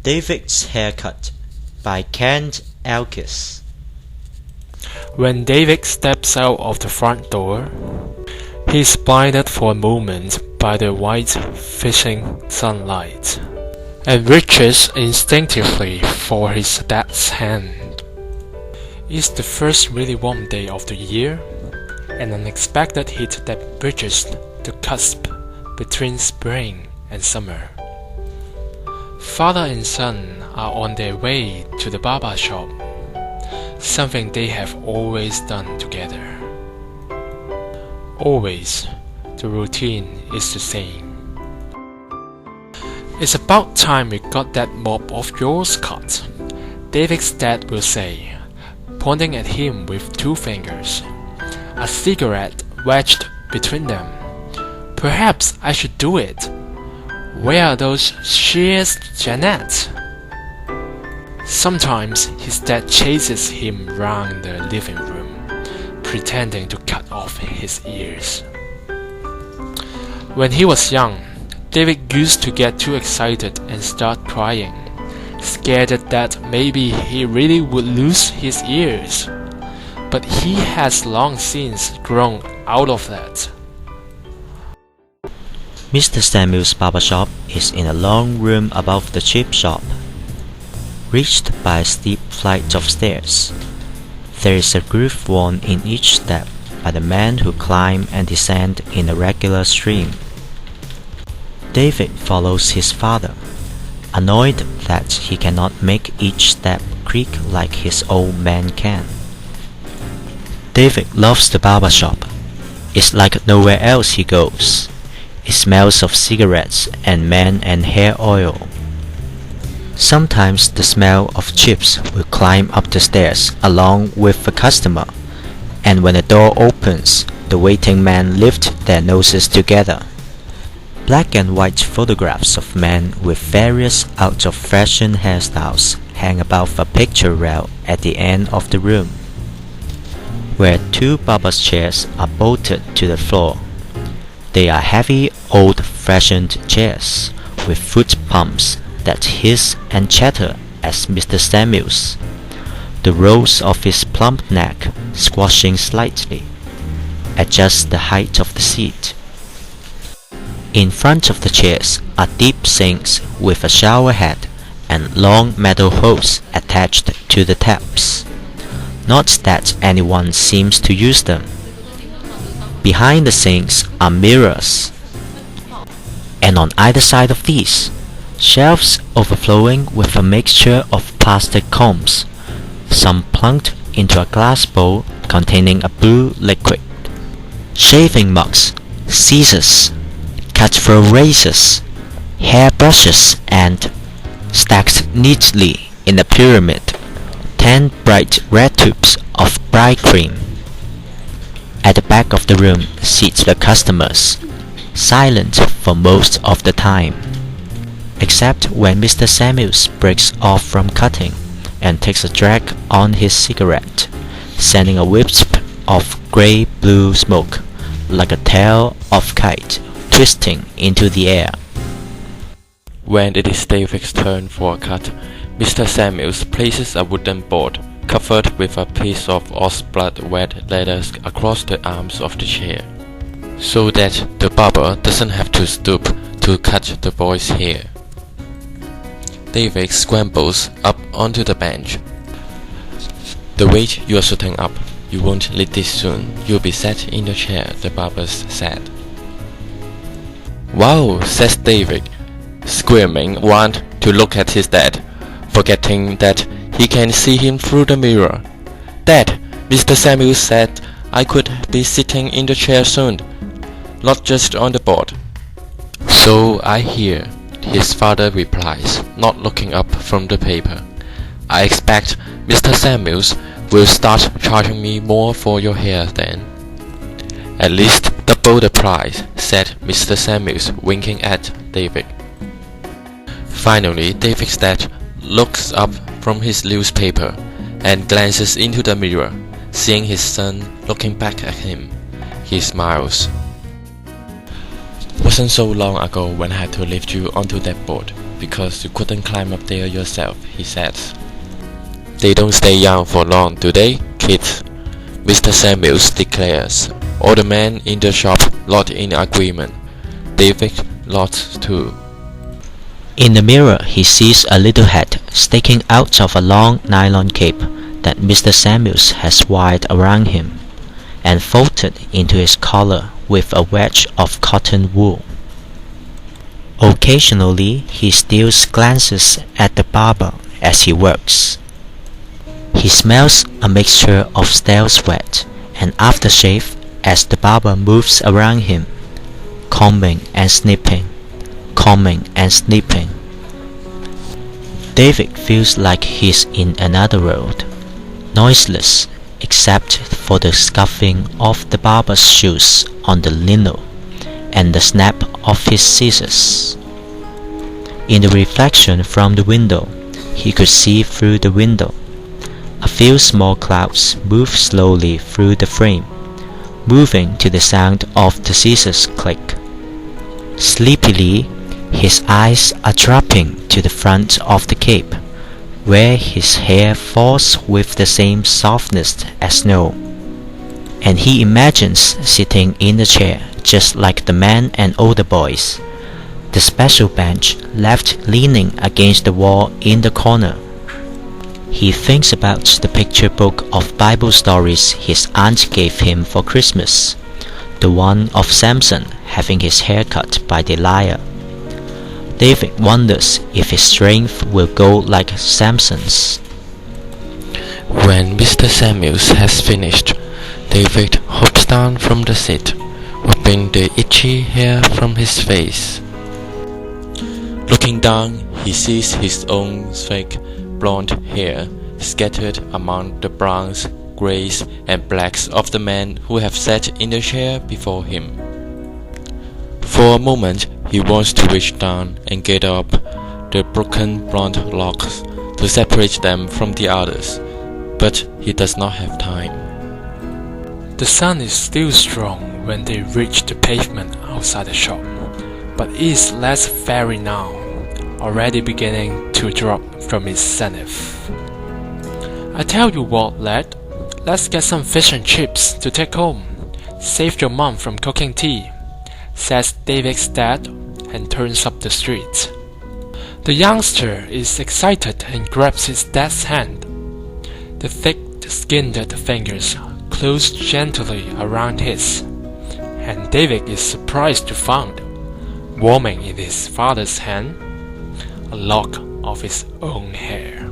David's Haircut by Kent Elkis. When David steps out of the front door, he is blinded for a moment by the white fishing sunlight and reaches instinctively for his dad's hand. It's the first really warm day of the year, an unexpected heat that bridges the cusp between spring and summer. Father and son are on their way to the barber shop, something they have always done together. Always, the routine is the same. It's about time we got that mop of yours cut, David's dad will say, pointing at him with 2 fingers, a cigarette wedged between them. Perhaps I should do it. Where are those shears, Janet? Sometimes his dad chases him round the living room, pretending to cut off his ears. When he was young, David used to get too excited and start crying, scared that maybe he really would lose his ears. But he has long since grown out of that. Mr. Samuel's barber shop is in a long room above the chip shop, reached by a steep flight of stairs. There is a groove worn in each step by the men who climb and descend in a regular stream. David follows his father, annoyed that he cannot make each step creak like his old man can. David loves the barber shop. It's like nowhere else he goes. It smells of cigarettes and man and hair oil. Sometimes the smell of chips will climb up the stairs along with the customer, and when the door opens, the waiting men lift their noses together. Black and white photographs of men with various out-of-fashion hairstyles hang above a picture rail at the end of the room, where 2 barber's chairs are bolted to the floor. They are heavy, old-fashioned chairs with foot pumps that hiss and chatter as Mr. Samuel's, the rolls of his plump neck squashing slightly, adjust the height of the seat. In front of the chairs are deep sinks with a shower head and long metal hose attached to the taps. Not that anyone seems to use them. Behind the sinks are mirrors, and on either side of these, shelves overflowing with a mixture of plastic combs, some plunked into a glass bowl containing a blue liquid. Shaving mugs, scissors, cutthroat razors, hair brushes, and, stacked neatly in a pyramid, 10 bright red tubes of bright cream. At the back of the room sit the customers, silent for most of the time, except when Mr. Samuels breaks off from cutting and takes a drag on his cigarette, sending a wisp of grey-blue smoke, like a tail of kite, twisting into the air. When it is David's turn for a cut, Mr. Samuels places a wooden board covered with a piece of ox-blood wet leather across the arms of the chair, so that the barber doesn't have to stoop to cut the boy's hair. David scrambles up onto the bench. The weight you are sitting up, you won't need this soon. You'll be sat in the chair, the barber said. Wow, says David, squirming, want to look at his dad, forgetting that he can see him through the mirror. Dad, Mr. Samuels said I could be sitting in the chair soon, not just on the board. So I hear, his father replies, not looking up from the paper. I expect Mr. Samuels will start charging me more for your hair then. At least double the price, said Mr. Samuels, winking at David. Finally, David's dad looks up from his newspaper and glances into the mirror. Seeing his son looking back at him, he smiles. Wasn't so long ago when I had to lift you onto that board. because you couldn't climb up there yourself, he said. They don't stay young for long, do they, kids? Mr. Samuels declares. All the men in the shop nod in agreement. David nods too. In the mirror, he sees a little head sticking out of a long nylon cape that Mr. Samuels has wired around him and folded into his collar with a wedge of cotton wool. Occasionally, he still glances at the barber as he works. He smells a mixture of stale sweat and aftershave as the barber moves around him, combing and snipping, combing and snipping. David feels like he's in another world, noiseless except for the scuffing of the barber's shoes on the lino and the snap of his scissors. In the reflection from the window, he could see through the window. A few small clouds move slowly through the frame, moving to the sound of the scissors click. Sleepily, his eyes are dropping to the front of the cape, where his hair falls with the same softness as snow, and he imagines sitting in the chair just like the men and older boys, the special bench left leaning against the wall in the corner. He thinks about the picture book of Bible stories his aunt gave him for Christmas, the one of Samson having his hair cut by Delilah. David wonders if his strength will go like Samson's. When Mr. Samuels has finished, David hops down from the seat, wiping the itchy hair from his face. Looking down, he sees his own fake blonde hair scattered among the browns, greys, and blacks of the men who have sat in the chair before him. For a moment, he wants to reach down and gather up the broken blonde locks to separate them from the others, but he does not have time. The sun is still strong when they reach the pavement outside the shop, but it is less fiery now, already beginning to drop from its zenith. I tell you what, lad, let's get some fish and chips to take home. Save your mom from cooking tea, says David's dad, and turns up the street. The youngster is excited and grabs his dad's hand. The thick-skinned fingers close gently around his, and David is surprised to find, warming in his father's hand, a lock of his own hair.